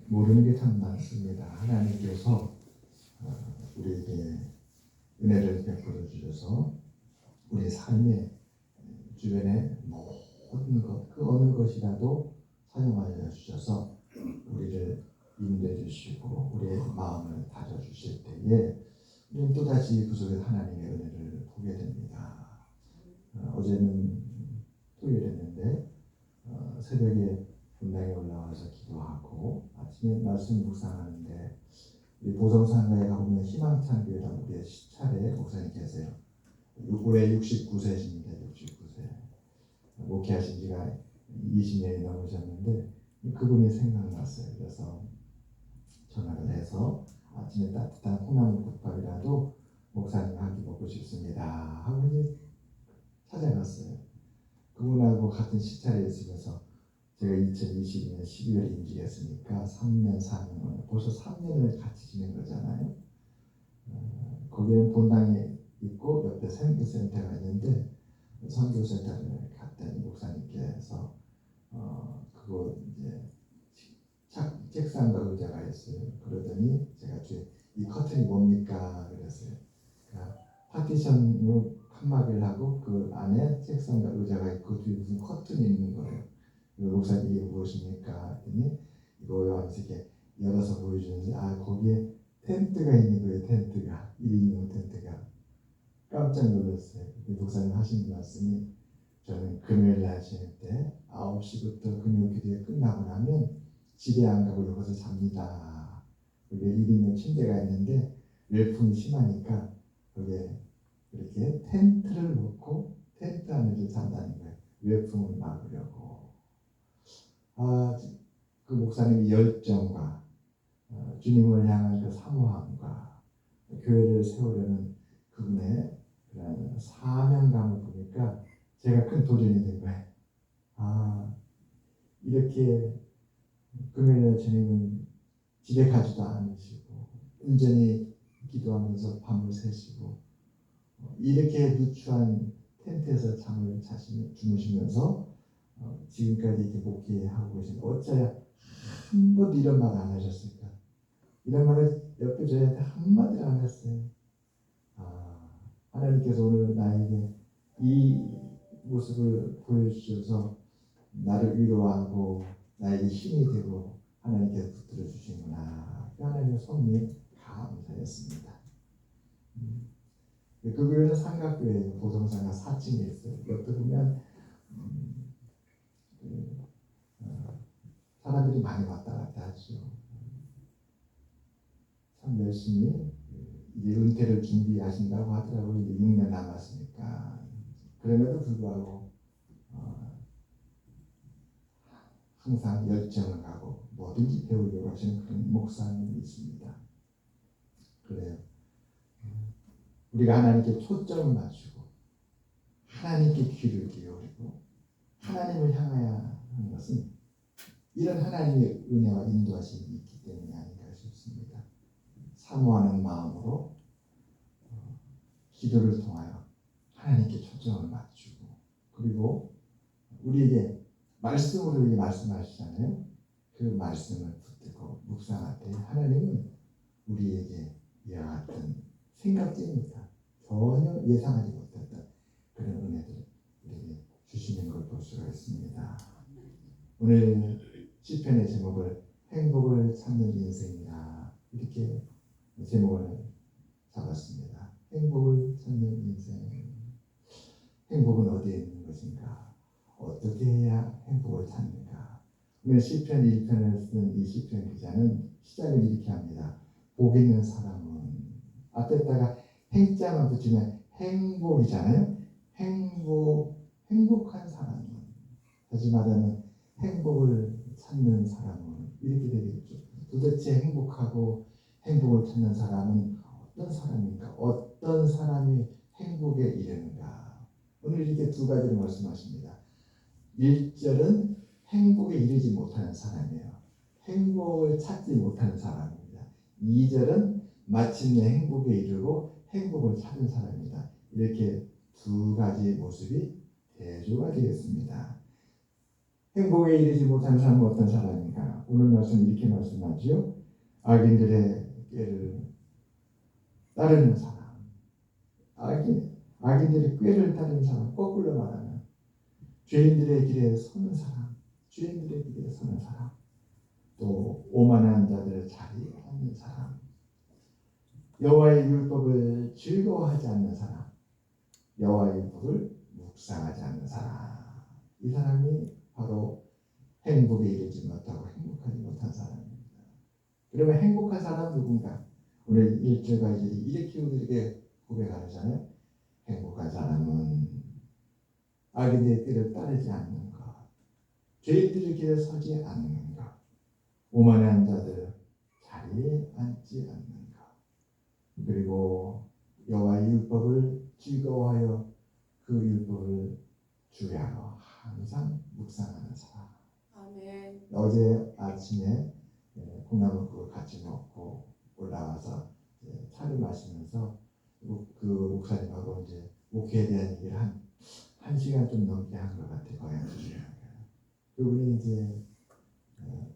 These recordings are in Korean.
모르는 게 참 많습니다. 하나님께서 우리에게 은혜를 베풀어 주셔서 우리 삶의 주변의 모든 것, 그 어느 것이라도 사용하여 주셔서 우리를 인도해 주시고 우리의 마음을 다져 주실 때에 우리는 또다시 그 속에 하나님의 은혜를 보게 됩니다. 어제는 토요일이었는데 새벽에 분당에 올라와서 기도하고 아침에 말씀 묵상하는데 우리 보성상가에 가보면 희망찬 교회라고 우리의 시차례 목사님 계세요. 올해 69세십니다. 69세. 목회하신 지가 20년이 넘으셨는데 그분이 생각났어요. 그래서 전화를 해서 아침에 따뜻한 콩나물국밥이라도 목사님 한 끼 먹고 싶습니다 하고 이제 찾아갔어요. 그분하고 같은 시차례에 있으면서 제가 2022년 12월 임기했으니까 3년, 4년, 벌써 3년을 같이 지낸 거잖아요. 거기는 본당에 있고 옆에 선교센터가 있는데 선교센터를 갔더니 목사님께서 그거 이제 책상과 의자가 있어요. 그러더니 제가 이 커튼이 뭡니까? 그랬어요. 그러니까 파티션으로 칸막이를 하고 그 안에 책상과 의자가 있고 그 뒤에 무슨 커튼이 있는 거예요. 목사님 이게 무엇입니까? 했더니 이거요 하면서 이렇게 열어서 보여주는데 거기에 텐트가 있는 거예요. 텐트가 1인용 텐트가 깜짝 놀랐어요. 목사님 하시는 말씀이 저는 금요일 날 지낼 때 9시부터 금요 기도회 끝나고 나면 집에 안 가고 여기서 잡니다. 여기 1인용 침대가 있는데 외풍이 심하니까 거기에 이렇게 텐트를 놓고 텐트 안에서 잔다는 거예요. 외풍을 막으려고. 그 목사님의 열정과 주님을 향한 그 사모함과 교회를 세우려는 그분의 그런 사명감을 보니까 제가 큰 도전이 된 거예요. 이렇게 금요일에 주님은 집에 가지도 않으시고 온전히 기도하면서 밤을 새시고 이렇게 누추한 텐트에서 잠을 주무시면서 지금까지 이렇게 목회하고 계신 어쩌야 한 번도 이런 말 안 하셨을까? 이런 말을 옆에 저희한테 한마디도 안 했어요. 하나님께서 오늘 나에게 이 모습을 보여주셔서 나를 위로하고 나에게 힘이 되고 하나님께서 붙들어 주시구나. 하나님의 섭리에 감사했습니다. 그 교회는 삼각교회예요. 보성상가 4층에 있어요. 옆에 보면 사람들이 많이 왔다 갔다 하죠. 참 열심히 이제 은퇴를 준비하신다고 하더라고요. 이제 6년 남았으니까. 그럼에도 불구하고 항상 열정을 가고 뭐든지 배우려고 하시는 그런 목사님이 있습니다. 그래요. 우리가 하나님께 초점을 맞추고 하나님께 귀를 기울이고 하나님을 향하여 하는 것은 이런 하나님의 은혜와 인도하심이 있기 때문이 아닌가 싶습니다. 사모하는 마음으로 기도를 통하여 하나님께 초점을 맞추고 그리고 우리에게 말씀으로 이렇게 말씀하시잖아요. 그 말씀을 붙들고 묵상할 때 하나님은 우리에게 이와 같은 생각입니다. 전혀 예상하지 못했던 그런 은혜들을 우리에게 주시는 걸 볼 수가 있습니다. 오늘 시편의 제목을 행복을 찾는 인생이라 이렇게 제목을 잡았습니다. 행복을 찾는 인생. 행복은 어디에 있는 것인가? 어떻게 해야 행복을 찾는가? 오늘 시편 1편을 쓴 이 시편 기자는 시작을 이렇게 합니다. 복 있는 사람은 앞에다가 행자만 붙이면 행복이잖아요. 행복한 사람은 다시 말하면 행복을 찾는 사람은 이렇게 되겠죠. 도대체 행복하고 행복을 찾는 사람은 어떤 사람인가? 어떤 사람이 행복에 이르는가? 오늘 이렇게 두 가지를 말씀하십니다. 1절은 행복에 이르지 못하는 사람이에요. 행복을 찾지 못하는 사람입니다. 2절은 마침내 행복에 이르고 행복을 찾은 사람입니다. 이렇게 두 가지 모습이 대조가 되겠습니다. 행복에 이르지 못한 사람은 어떤 사람인가? 오늘 말씀 이렇게 말씀하지요. 악인들의 꾀를 따르는 사람. 악인들의 꾀를 따르는 사람. 거꾸로 말하면 죄인들의 길에 서는 사람. 죄인들의 길에 서는 사람. 또 오만한 자들의 자리에 앉는 사람. 여호와의 율법을 즐거워하지 않는 사람. 여호와의 율법을 묵상하지 않는 사람. 이 사람이 바로 행복에 이르지 못하고 행복하지 못한 사람입니다. 그러면 행복한 사람은 누군가? 오늘 1절과 이렇게 우리에게 고백하잖아요. 행복한 사람은 악인의 길을 따르지 않는 것, 죄인들의 길에 서지 않는 것, 오만한 자들 자리에 앉지 않는 것, 그리고 여호와의 율법을 즐거워하여 그 율법을 주야로 항상 묵상하는 사람. 아멘. 어제 아침에 콩나물국을 같이 먹고 올라와서 차를 마시면서 그 목사님하고 이제 목회에 대한 얘기를 한 시간 좀 넘게 한 것 같아요. 거의 한 시간. 그분이 이제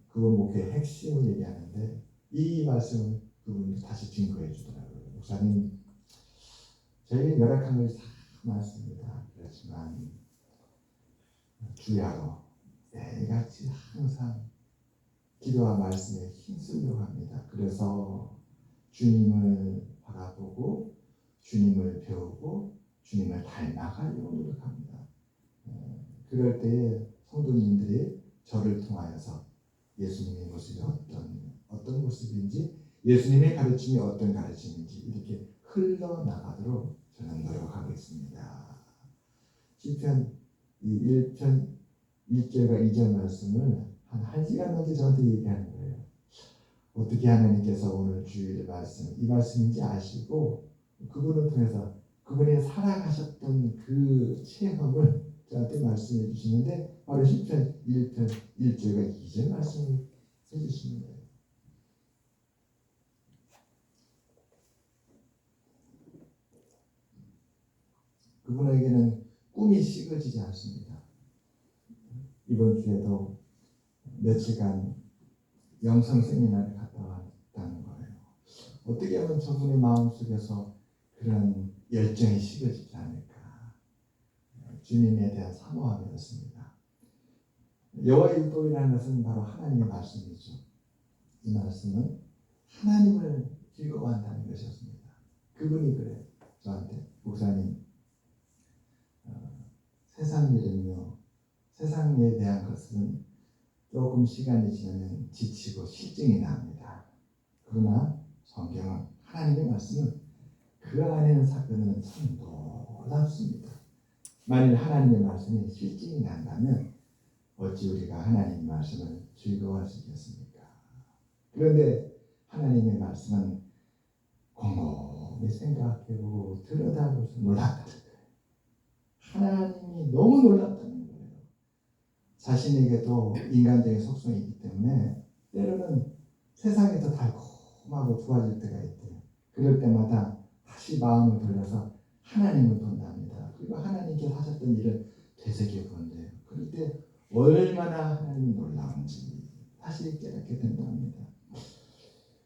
그분 목회의 핵심을 얘기하는데 이 말씀을 그분이 다시 증거해 주더라고요. 목사님, 저에게 열악한 것이 다 많습니다. 그렇지만 주야로 매일같이 항상 기도와 말씀에 힘쓰려고 합니다. 그래서 주님을 바라보고 주님을 배우고 주님을 닮아가려고 노력합니다. 그럴 때에 성도님들이 저를 통하여서 예수님의 모습이 어떤 모습인지, 예수님의 가르침이 어떤 가르침인지 이렇게 흘러나가도록 저는 노력하고 있습니다. 시편 1편 1절과 2절 말씀을 한 1시간 넘게 저한테 얘기하는 거예요. 어떻게 하나님께서 오늘 주일 말씀, 이 말씀인지 아시고 그분을 통해서 그분이 살아가셨던 그 체험을 저한테 말씀해 주시는데 바로 시편 1편 1절과 2절 말씀을 해주시는 거예요. 그분에게는 꿈이 식어지지 않습니다. 이번 주에도 며칠간 영성 세미나를 갔다 왔다는 거예요. 어떻게 하면 저분의 마음속에서 그런 열정이 식어지지 않을까. 주님에 대한 사모함이었습니다. 여호와의 율법이라는 것은 바로 하나님의 말씀이죠. 이 말씀은 하나님을 즐거워한다는 것이었습니다. 그분이 그래요. 저한테 목사님, 세상 일은요, 세상에 대한 것은 조금 시간이 지나면 지치고 실증이 납니다. 그러나 성경은 하나님의 말씀은 그 안에는 사건은 참 놀랍습니다. 만일 하나님의 말씀이 실증이 난다면 어찌 우리가 하나님의 말씀을 즐거워할 수 있겠습니까? 그런데 하나님의 말씀은 곰곰이 생각해보고 들여다보면서 놀랍다는 거예요. 하나님이 너무 놀랍다는 거예요. 자신에게도 인간적인 속성이 있기 때문에 때로는 세상이 더 달콤하고 좋아질 때가 있대요. 그럴 때마다 다시 마음을 돌려서 하나님을 본답니다. 그리고 하나님께서 하셨던 일을 되새겨본대요. 그럴 때 얼마나 하나님이 놀라운지 다시 깨닫게 된답니다.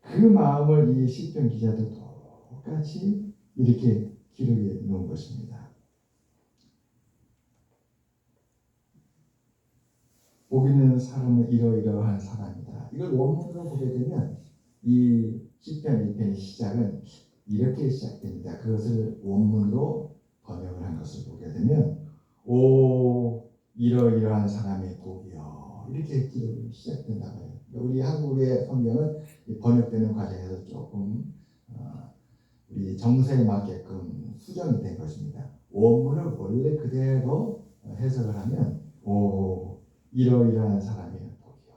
그 마음을 이 시편 기자도 똑같이 이렇게 기록해 놓은 것입니다. 복 있는 사람은 이러이러한 사람이다. 이걸 원문으로 보게 되면 이 시편 1편의 시작은 이렇게 시작됩니다. 그것을 원문으로 번역을 한 것을 보게 되면 오 이러이러한 사람의 복이요 이렇게 기록이 시작된다고 해요. 우리 한국의 성경은 번역되는 과정에서 조금 우리 정서에 맞게끔 수정이 된 것입니다. 원문을 원래 그대로 해석을 하면 오 이러이러한 사람의 복이요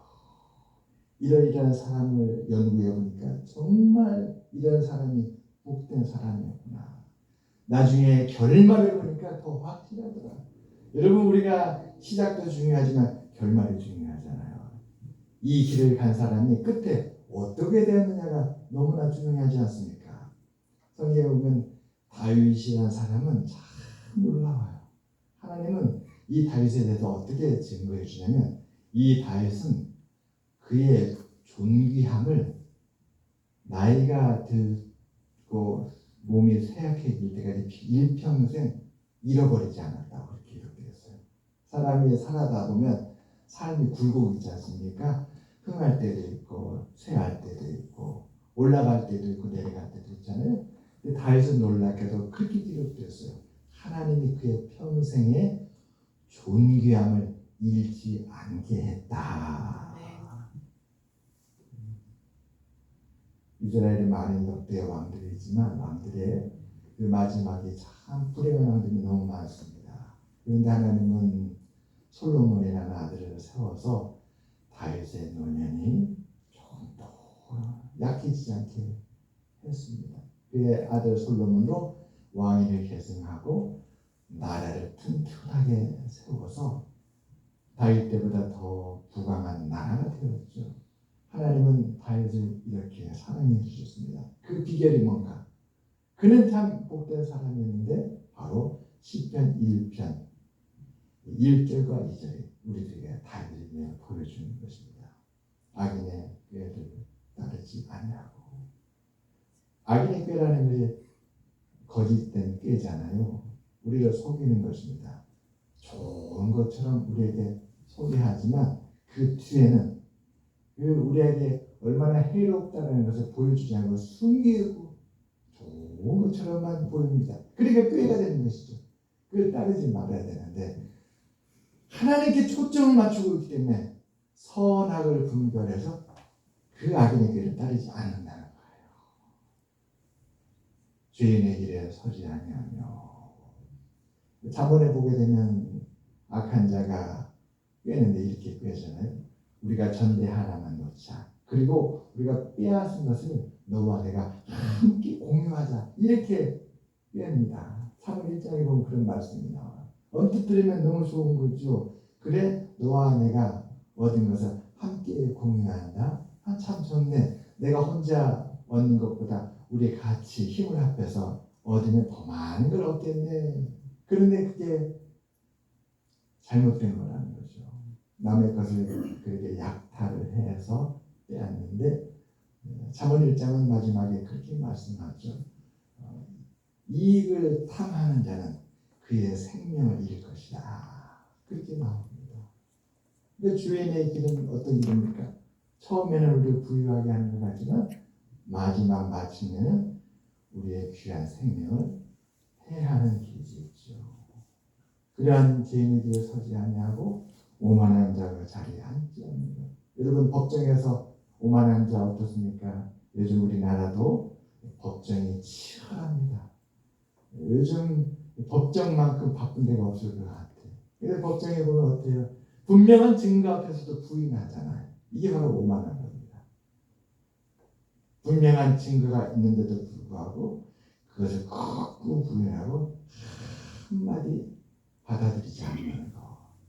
이러이러한 사람을 연구해 보니까 정말 이런 사람이 복된 사람이었구나. 나중에 결말을 보니까 더 확실하더라. 여러분 우리가 시작도 중요하지만 결말이 중요하잖아요. 이 길을 간 사람이 끝에 어떻게 되었느냐가 너무나 중요하지 않습니까? 성경에 보면 다윗이라는 사람은 참 놀라워요. 하나님은 이 다윗에 대해서 어떻게 증거해 주냐면 이 다윗은 그의 존귀함을 나이가 들고 몸이 쇠약해질 때까지 일평생 잃어버리지 않았다고 그렇게 기록되었어요. 사람이 살아다 보면 삶이 굴곡이지 않습니까? 흥할 때도 있고 쇠할 때도 있고 올라갈 때도 있고 내려갈 때도 있잖아요. 근데 다윗은 놀랍게도 그렇게 기록되었어요. 하나님이 그의 평생에 존귀함을 잃지 않게 했다. 이스라엘의 많은 역대 왕들이 있지만 왕들의 그 마지막에 참 불행한 왕들이 너무 많습니다. 그런데 하나님은 솔로몬이라는 아들을 세워서 다윗의 노년이 조금 더 약해지지 않게 했습니다. 그의 아들 솔로몬으로 왕위를 계승하고 나라를 튼튼하게 세워서 다윗 때보다 더 부강한 나라가 되었죠. 하나님은 다윗을 이렇게 사랑해 주셨습니다. 그 비결이 뭔가? 그는 참 복된 사람이었는데 바로 시편 1편 1절과 2절이 우리들에게 다윗을 위해 보여주는 것입니다. 악인의 꾀를 따르지 아니하고, 악인의 꾀라는 것이 거짓된 꾀잖아요. 우리를 속이는 것입니다. 좋은 것처럼 우리에게 소개하지만 그 뒤에는 우리에게 얼마나 해롭다는 것을 보여주지 않고 숨기고 좋은 것처럼만 보입니다. 그러니까 꾀가 되는 것이죠. 그걸 따르지 말아야 되는데 하나님께 초점을 맞추고 있기 때문에 선악을 분별해서 그 악인의 꾀를 따르지 않는다는 거예요. 죄인의 길에 서지 아니하며. 자문에 보게 되면 악한 자가 꾀는데 이렇게 꾀잖아요. 우리가 전대 하나만 놓자. 그리고 우리가 빼앗은 것을 너와 내가 함께 공유하자. 이렇게 꾀합니다. 사문 1장에 보면 그런 말씀이 나와요. 언뜻 들으면 너무 좋은 거죠. 그래 너와 내가 얻은 것을 함께 공유한다. 참 좋네. 내가 혼자 얻는 것보다 우리 같이 힘을 합해서 얻으면 더 많은 걸 얻겠네. 그런데 그게 잘못된 거라는 거죠. 남의 것을 그렇게 약탈을 해서 빼앗는데 잠언 1장은 마지막에 그렇게 말씀하죠. 이익을 탐하는 자는 그의 생명을 잃을 것이다. 그렇게 나옵니다. 그러니까 주인의 길은 어떤 길입니까? 처음에는 우리를 부유하게 하는 것 같지만 마지막 마침내는 우리의 귀한 생명을 해하는 길이죠. 그러한 죄인의 길에 서지 아니하고 오만한 자가 자리에 앉지 않는 것. 여러분 법정에서 오만한 자 어떻습니까? 요즘 우리나라도 법정이 치열합니다. 요즘 법정만큼 바쁜 데가 없을 것 같아요. 그래서 법정에 보면 어때요? 분명한 증거 앞에서도 부인하잖아요. 이게 바로 오만한 겁니다. 분명한 증거가 있는데도 불구하고 그것을 거꾸로 부인하고 한마디 받아들이지 않는 거.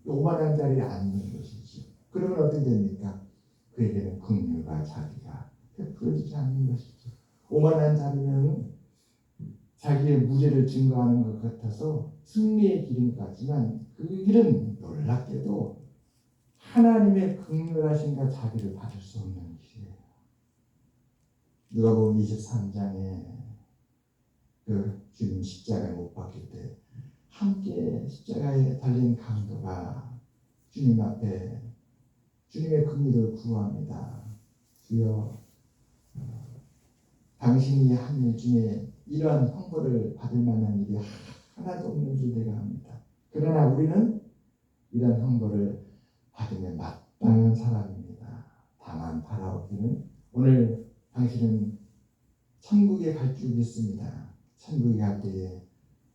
오만한 자리에 앉는 것이지. 그러면 어떻게 됩니까? 그에게는 긍휼과 자비가 베풀어지지 않는 것이죠. 오만한 자리는 자기의 무죄를 증거하는 것 같아서 승리의 길인 것 같지만 그 길은 놀랍게도 하나님의 긍휼하심과 자비를 받을 수 없는 길이에요. 누가복음 23장에 그 주님 십자가에 못 박힐 때 함께 십자가에 달린 강도가 주님 앞에 주님의 긍휼을 구합니다. 주여 당신이 한 일 중에 이러한 형벌을 받을 만한 일이 하나도 없는 줄 내가 합니다. 그러나 우리는 이러한 형벌을 받으면 마땅한 사람입니다. 다만 바라오기는 오늘 당신은 천국에 갈 줄 믿습니다. 천국에 갈 때에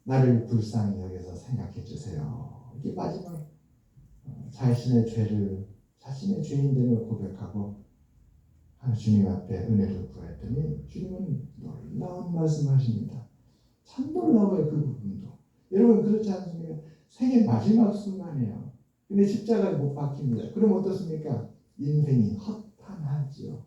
나를 불쌍히 여겨서 생각해 주세요. 이게 마지막 자신의 죄인됨을 고백하고 주님 앞에 은혜를 구했더니 주님은 놀라운 말씀하십니다. 참 놀라워요. 그 부분도. 여러분 그렇지 않습니까? 생의 마지막 순간이에요. 근데 십자가에 못 박힙니다. 그럼 어떻습니까? 인생이 허탄하지요.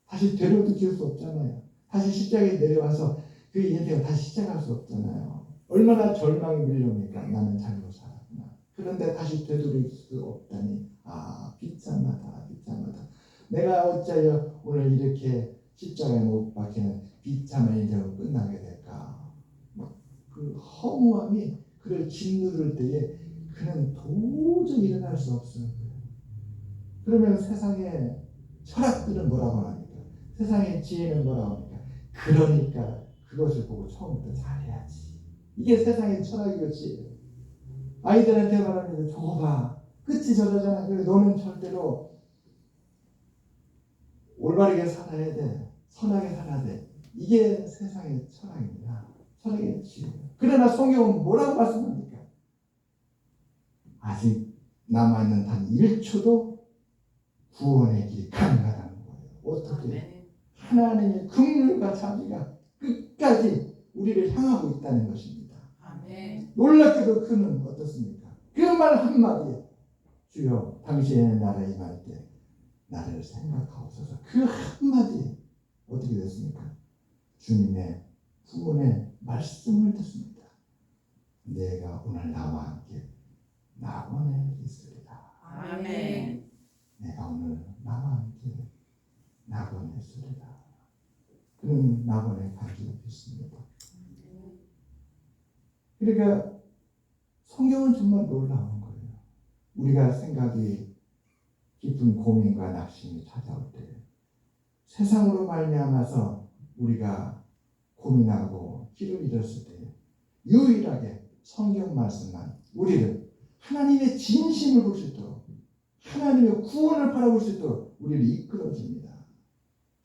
다시 되돌도 키울 수 없잖아요. 다시 십자가에 내려와서 그 인생을 다시 시작할 수 없잖아요. 얼마나 절망이 밀려옵니까? 나는 잘못 살았구나. 그런데 다시 되돌릴 수 없다니 비참하다 비참하다. 내가 어찌하여 오늘 이렇게 십자가에 못 박히는 비참한 인생으로 끝나게 될까. 막 그 허무함이 그를 짓누를 때에 그는 도저히 일어날 수 없어요. 그러면 세상의 철학들은 뭐라고 합니까? 세상의 지혜는 뭐라고 합니까? 그러니까 그것을 보고 처음부터 잘해야지. 이게 세상의 철학이었지. 아이들한테 말하는데 저거 봐. 끝이 저러잖아. 그래 너는 절대로 올바르게 살아야 돼. 선하게 살아야 돼. 이게 세상의 철학입니다. 철학의 지혜. 그러나 성경은 뭐라고 말씀합니까? 아직 남아있는 단 1초도 구원의 길이 가능하다는 거예요. 어떻게? 하나님의 긍휼과 자비가 끝까지 우리를 향하고 있다는 것입니다. 아멘. 놀랍게도 그는 어떻습니까? 그 말 한마디에 주여 당신의 나라 임할 때 나를 생각하옵소서. 그 한마디에 어떻게 됐습니까? 주님의 구원의 말씀을 듣습니다. 내가 오늘 나와 함께 낙원에 있으리라. 아멘. 내가 오늘 나와 함께 낙원에 있으리라. 그는 낙원에 가지고 있습니다. 그러니까 성경은 정말 놀라운 거예요. 우리가 생각이 깊은 고민과 낙심이 찾아올 때 세상으로 말미암아서 우리가 고민하고 길을 잃었을 때 유일하게 성경 말씀만 우리를 하나님의 진심을 볼 수 있도록 하나님의 구원을 바라볼 수 있도록 우리를 이끌어줍니다.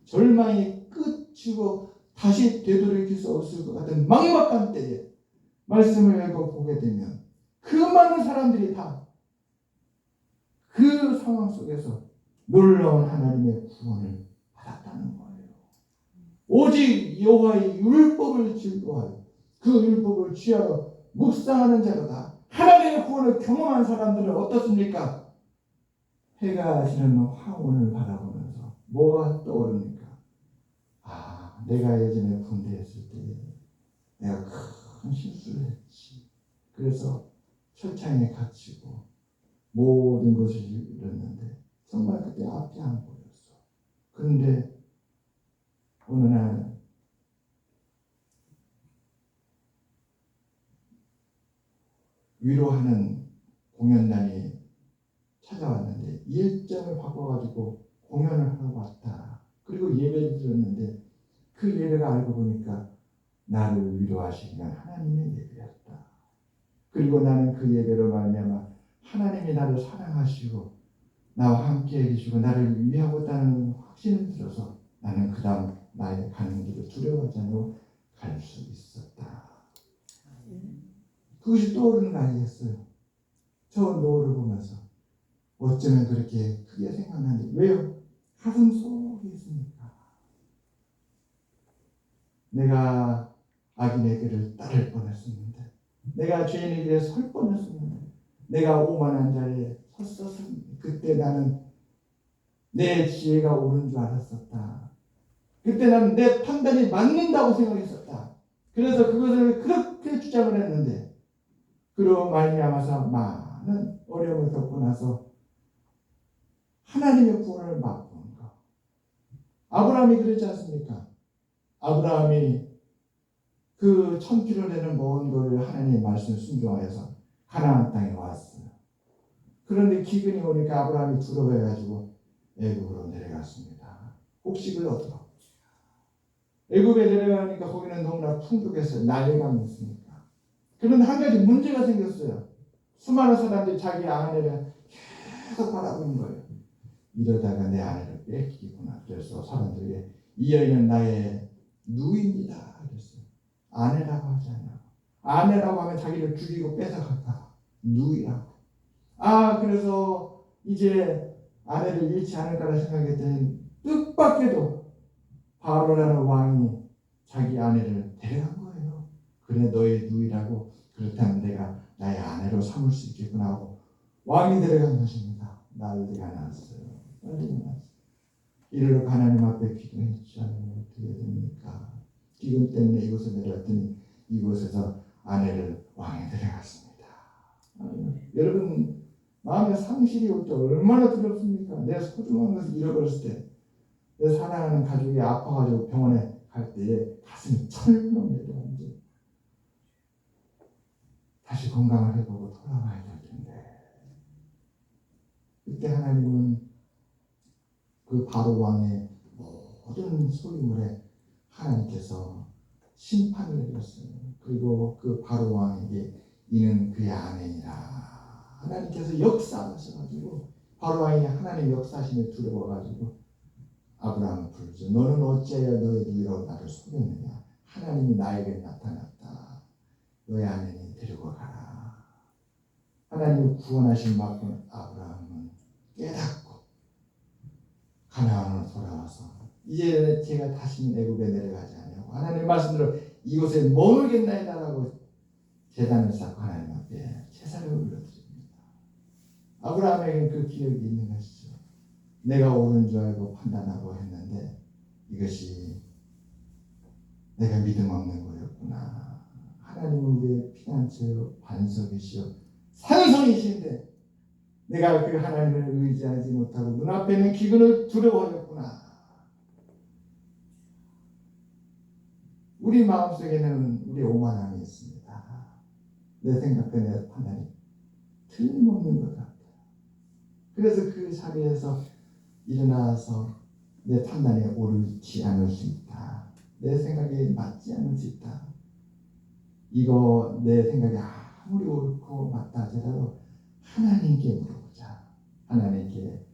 절망이 끝이고 다시 되돌이킬 수 없을 것 같은 막막한 때에 말씀을 읽어보게 되면 그 많은 사람들이 다 그 상황 속에서 놀라운 하나님의 구원을 받았다는 거예요. 오직 여호와의 율법을 즐거워하여 그 율법을 취하러 묵상하는 자로다. 하나님의 구원을 경험한 사람들은 어떻습니까? 해가 지는 황혼을 바라보면서 뭐가 떠오릅니까? 내가 예전에 군대에 있을 때 내가 큰 실수를 했지. 그래서 철창에 갇히고 모든 것을 잃었는데 정말 그때 앞이 안 보였어. 그런데 어느 날 위로하는 공연단이 찾아왔는데 일정을 바꿔가지고 공연을 하러 왔다. 그리고 예배를 드렸는데 그 예배가 알고 보니까 나를 위로하시기 위한 하나님의 예배였다. 그리고 나는 그 예배로 말미암아 하나님이 나를 사랑하시고 나와 함께 계시고 나를 위하고 있다는 확신을 들어서 나는 그 다음 나의 가는 길을 두려워하지 않고 갈 수 있었다. 그것이 떠오르는 거 아니겠어요? 저 노을을 보면서 어쩌면 그렇게 크게 생각나는데 왜요? 가슴 속에 있으니까. 내가 악인의 길을 따를 뻔했었는데 내가 죄인의 길에 설 뻔했었는데 내가 오만한 자리에 섰었는데 그때 나는 내 지혜가 옳은 줄 알았었다. 그때 나는 내 판단이 맞는다고 생각했었다. 그래서 그것을 그렇게 주장을 했는데 그로 말미암아서 많은 어려움을 겪고 나서 하나님의 구원을 맛보는 것. 아브라함이 그랬지 않습니까? 아브라함이 그 1000km 먼 거리를 하나님의 말씀을 순종하여서 가나안 땅에 왔어요. 그런데 기근이 오니까 아브라함이 두려워해가지고 애굽으로 내려갔습니다. 곡식을 얻으러. 애굽에 내려가니까 거기는 너무나 풍족했어요. 난리감이 있으니까. 그런데 한 가지 문제가 생겼어요. 수많은 사람들이 자기 아내를 계속 바라보는 거예요. 이러다가 내 아내를 뺏기구나. 그래서 사람들이 이 여인은 나의 누이입니다. 그랬어요. 아내라고 하지 않냐고. 아내라고 하면 자기를 죽이고 뺏어갈까. 누이라고. 그래서 이제 아내를 잃지 않을까라 생각했더니 뜻밖에도 바로라는 왕이 자기 아내를 데려간 거예요. 그래 너의 누이라고. 그렇다면 내가 나의 아내로 삼을 수 있겠구나 하고 왕이 데려간 것입니다. 난리가 났어요. 난리가 났어요. 이르러 하나님 앞에 기도했잖아요. 어떻게 됩니까? 기근 때문에 이곳에 내려왔더니 이곳에서 아내를 왕에 데려갔습니다. 여러분 마음의 상실이 올 때 얼마나 두렵습니까? 내 소중한 것을 잃어버렸을 때, 내 사랑하는 가족이 아파가지고 병원에 갈 때 가슴이 철렁 내려앉아. 다시 건강을 해보고 돌아와야 될 텐데, 그때 하나님은 그 바로 왕의 모든 소유물에 하나님께서 심판을 내렸어요. 그리고 그 바로 왕에게 이는 그의 아내니라. 하나님께서 역사하셔가지고 바로 왕이 하나님 역사하심에 두려워가지고 아브라함을 부르죠. 너는 어찌하여 너의 누이라고 나를 속였느냐. 하나님이 나에게 나타났다. 너의 아내니 데리고 가라. 하나님이 구원하신 만큼 아브라함은 깨닫고 가나안으로 돌아와서 이제 제가 다시는 애굽에 내려가지 않냐고 하나님 말씀대로 이곳에 머물겠나이다라고 제단을 쌓고 하나님 앞에 제사를 올려드립니다. 아브라함에게는 그 기억이 있는 것이죠. 내가 옳은 줄 알고 판단하고 했는데 이것이 내가 믿음 없는 거였구나. 하나님은 우리의 피난처요 반석이시요 산성이신데 내가 그 하나님을 의지하지 못하고 눈앞에 있는 기근을 두려워하였구나. 우리 마음속에는 우리 오만함이 있습니다. 내 생각과 내 판단이 틀림없는 것 같아요. 그래서 그 자리에서 일어나서 내 판단이 옳지 않을 수 있다. 내 생각이 맞지 않을 수 있다. 이거 내 생각이 아무리 옳고 맞다 하더라도 하나님께 물어보자. 하나님께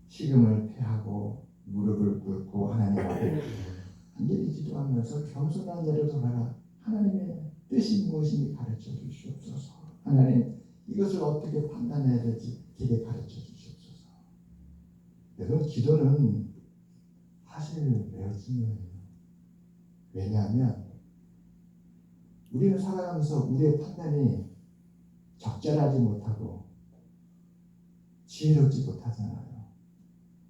식음을 패하고 무릎을 꿇고 하나님 앞에 간절히 기도하면서 겸손한 자로 돌아가 하나님의 뜻이 무엇인지 가르쳐 주시옵소서. 하나님 이것을 어떻게 판단해야 될지 제게 가르쳐 주시옵소서. 여러분 기도는 사실 매우 중요해요. 왜냐하면 우리는 살아가면서 우리의 판단이 적절하지 못하고 지혜롭지 못하잖아요.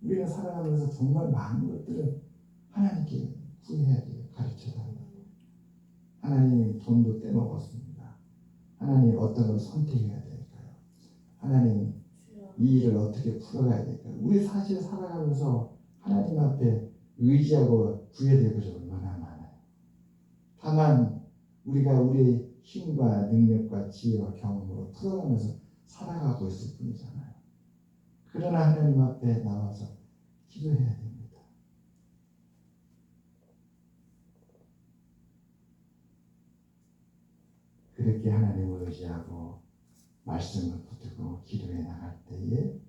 우리는 살아가면서 정말 많은 것들을 하나님께 구해야 돼요. 가르쳐달라고. 하나님 돈도 떼먹었습니다. 하나님 어떤 걸 선택해야 될까요? 하나님 이 일을 어떻게 풀어가야 될까요? 우리 사실 살아가면서 하나님 앞에 의지하고 구해야 될 것이 얼마나 많아요. 다만 우리가 우리의 힘과 능력과 지혜와 경험으로 풀어가면서 살아가고 있을 뿐이잖아요. 그러나 하나님 앞에 나와서 기도해야 됩니다. 그렇게 하나님을 의지하고 말씀을 붙들고 기도해 나갈 때에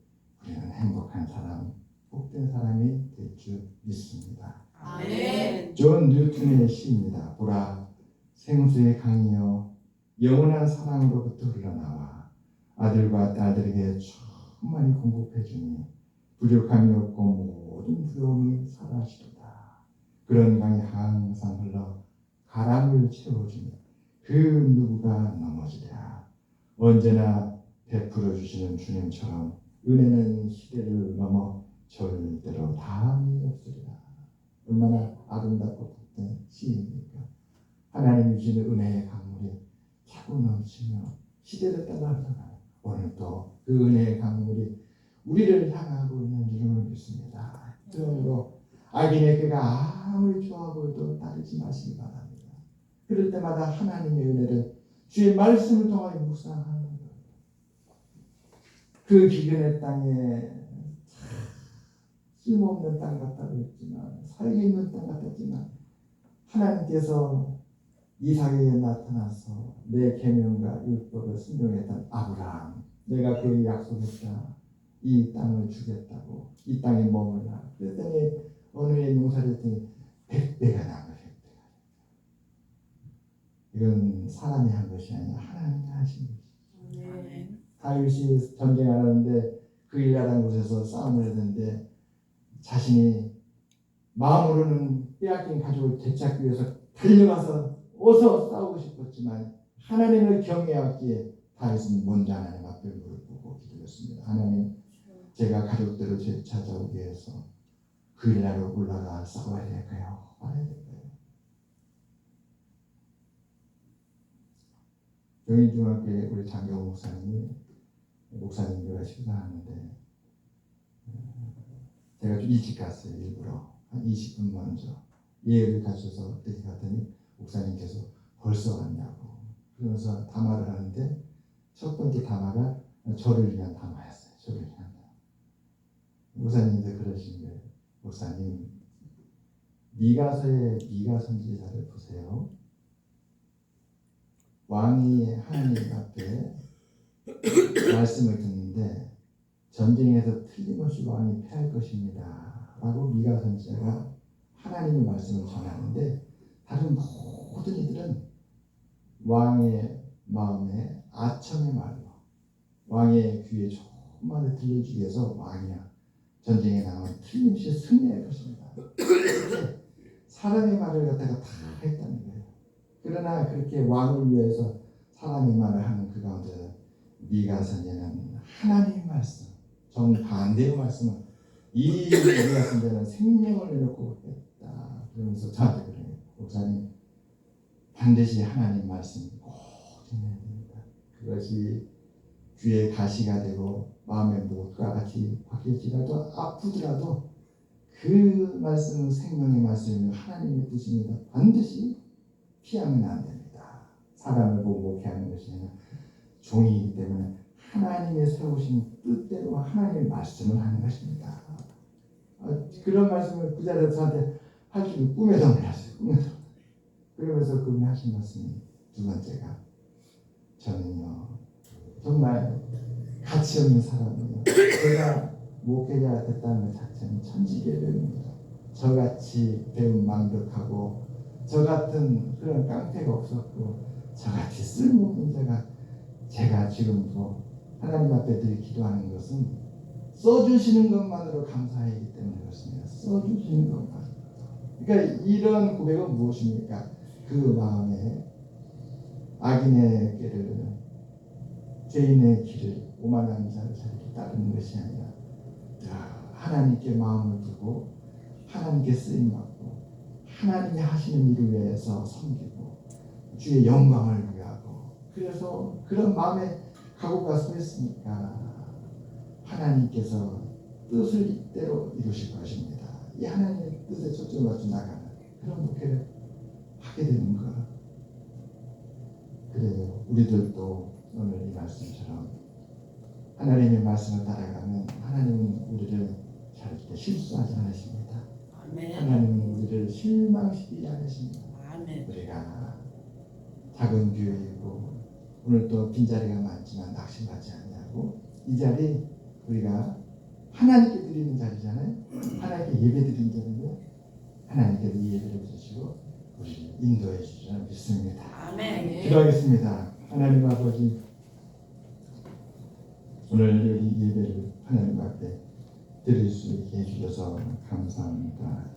우리는 행복한 사람, 복된 사람이 될 줄 믿습니다. 아멘. 존 뉴턴의 시입니다. 보라, 생수의 강이여 영원한 사랑으로부터 흘러나와 아들과 딸들에게 충만히 공급해 주니 부족함이 없고 모든 부러움이 사라지도다. 그런 강이 항상 흘러 가람을 채워주니 그 누구가 넘어지랴. 언제나 베풀어 주시는 주님처럼 은혜는 시대를 넘어 절대로 다함이 없으리라. 얼마나 아름답고 복된 시입니까? 하나님이 주시는 은혜의 강물이 차고 넘치며 시대를 따라 흘러가요. 오늘도 그 은혜의 강물이 우리를 향하고 있는 줄을 믿습니다. 그러므로 악인의 꾀가 아무리 좋아 보여도 따르지 마시기 바랍니다. 그럴 때마다 하나님의 은혜를 주의 말씀을 통하여 묵상하는 거예요. 그 기근의 땅에 쓸모없는 땅 같다고 했지만 살기 있는 땅 같았지만 하나님께서 이삭에게 나타나서 내 계명과 율법을 순종했던 아브라함, 내가 그에게 약속했다. 이 땅을 주겠다고 이 땅에 머물라. 그랬더니 어느 해 농사를 했더니 100배가 나고 100배가. 이건 사람이 한 것이 아니라 하나님이 하신 것이죠. 아멘. 다윗이 전쟁을 하는데 그 일야단 곳에서 싸움을 했는데 자신이 마음으로는 빼앗긴 가족을 되찾기 위해서 달려가서 어서 싸우고 싶었지만 하나님을 경외하기에 다윗은 먼저 하나님 앞에 무릎 꿇고 기도했습니다. 하나님, 제가 가족들을 되찾아오기 위해서 그 일야로 올라가 싸워야 될까요? 말아야 될까요? 경인중학교에 우리 장경 목사님이 목사님들과 식사하는데 제가 좀 일찍 갔어요. 일부러 한 20분 먼저 예의를 갖춰서 어떻게 갔더니 목사님께서 벌써 왔냐고 그러면서 담화를 하는데 첫 번째 담화가 저를 위한 담화였어요. 저를 위한 담화. 목사님도 그러신 거예요. 목사님 미가서의 미가 선지자를 보세요. 왕이 하나님 앞에 말씀을 듣는데 전쟁에서 틀림없이 왕이 패할 것입니다 라고 미가 선지자가 하나님의 말씀을 전하는데 다른 모든 이들은 왕의 마음에 아첨의 말로 왕의 귀에 좋은 말을 들려주기 위해서 왕이야 전쟁에 나가면 틀림없이 승리할 것입니다. 사람의 말을 갖다가 다 했다는 거예요. 그러나 그렇게 왕을 위해서 사람의 말을 하는 그 가운데 미가 선지자는 하나님의 말씀 정반대의 말씀은 이 미가 선지자는 생명을 내놓고 했다. 그러면서 저한테 그래요. 목사님 반드시 하나님 말씀 꼭 전해야 됩니다. 그것이 귀에 가시가 되고 마음의 못과 같이 바뀔지라도 아프더라도 그 말씀은 생명의 말씀이며 하나님의 뜻입니다. 반드시 피하면 안 됩니다. 사람을 보고 목회하는 것이 아니라 종이기 때문에 하나님의 세우신 뜻대로 하나님의 말씀을 하는 것입니다. 그런 말씀을 그 자리에서 저한테 할 줄 꿈에도 몰랐어요. 꿈에도. 그러면서 그분이 하신 말씀이 두 번째가 저는요 정말 가치 없는 사람이에요. 제가 목회자 됐다는 것 자체는 천지개벽입니다. 저같이 배운 망덕하고 저 같은 그런 깡패가 없었고 저같이 쓸모없는 제가 지금도 하나님 앞에 늘 기도하는 것은 써주시는 것만으로 감사하기 때문에 그렇습니다. 써주시는 것만. 그러니까 이런 고백은 무엇입니까? 그 마음에 악인의 길을 죄인의 길을 오만한 자를 따르는 것이 아니라 하나님께 마음을 두고 하나님께 쓰임받고 하나님이 하시는 일을 위해서 섬기고 주의 영광을 위하고 그래서 그런 마음에 각오가 서 있으니까 하나님께서 뜻을 이대로 이루실 것입니다. 이 하나님의 뜻에 초점을 맞춰 나가는 그런 목회를 하게 되는 것. 그래요. 우리들도 오늘 이 말씀처럼 하나님의 말씀을 따라가면 하나님은 우리를 절대 실수하지 않으십니다. 아멘. 하나님은 우리를 실망시키지 않으십니다. 아멘. 우리가 작은 교회이고 오늘 또 빈자리가 많지만 낙심하지 않냐고 이 자리 우리가 하나님께 드리는 자리잖아요. 하나님께 예배 드리는 자리인데 하나님께서 이 예배를 주시고 우리를 인도해 주시리라 믿습니다. 아멘. 기도하겠습니다. 하나님 아버지 오늘 여기 예배를 하나님 앞에 드릴 수 있게 해주셔서 감사합니다.